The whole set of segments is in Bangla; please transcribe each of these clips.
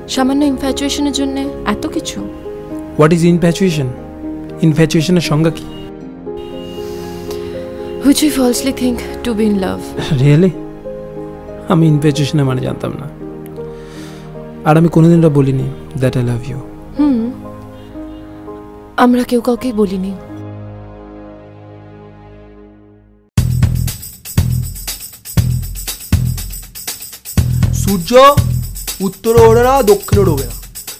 সামান্য ইনফ্যাচুয়েশনের জন্য এত কিছু? What is infatuation? ইনফ্যাচুয়েশনের সংজ্ঞা কি? Which we falsely think to be in love. Really? আমি ইনফ্যাচুয়েশনের মানে জানতাম না, আর আমি কোনোদিন এটা বলিনি দ্যাট আই লাভ ইউ। আমরা কেউ কাউকে বলিনি। সূর্য উত্তরে ওঠে না, দক্ষিণে ডোবে না।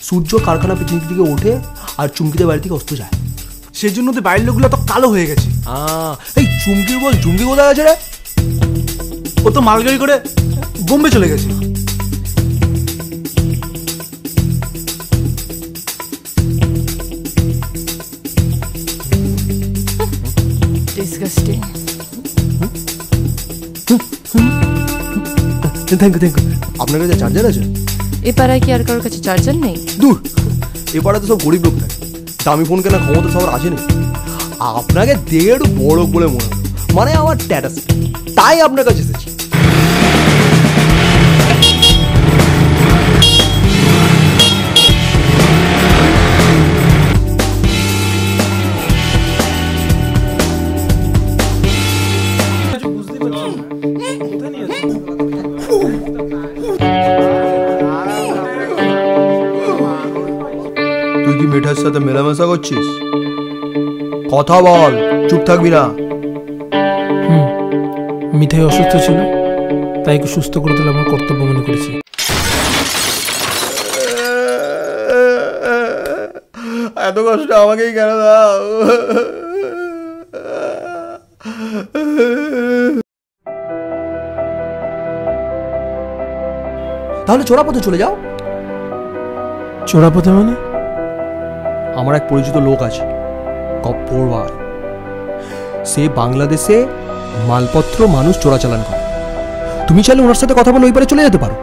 সূর্য কারখানা পিছনের দিকে ওঠে আর চুমকিদের বাড়ি থেকে অস্ত যায়। সেই জন্য তো বাইরের লোকগুলো তো কালো হয়ে গেছে। এই চুমকির বল, চুমকি কোথায় গেছে রে? ও তো মালগাড়ি করে বোম্বে চলে গেছে। Disgusting. Thank you. আপনার কাছে চার্জার আছে? এ পাড়ায় কি আর কারোর কাছে চার্জার নেই? দূর, এ পাড়ায় তো সব গরিব লোক থাকে, দামি ফোন কেনার ক্ষমতা সবার আছে না। আপনাকে দেখে একটু বড় বলে মনে হলো, মানে আমার স্ট্যাটাস, তাই আপনার কাছে এসেছি। তুই কি মেঠার সাথে মেলামেশা করছিস? কথা বল, চুপ থাকবি না। মিঠাই অসুস্থ ছিল, তাই একটু সুস্থ করে তোলা আমার কর্তব্য মনে করেছি। এত কষ্ট আমাকেই কেন দাও? তাহলে চোরাপথে চলে যাও। চোরাপথে মানে? আমার এক পরিচিত লোক আছে, গপ্পর ভাই। সে বাংলাদেশে মালপত্র মানুষ চোরাচালান করে। তুমি চাইলে ওনার সাথে কথা বলে ওই পারে চলে যেতে পারো।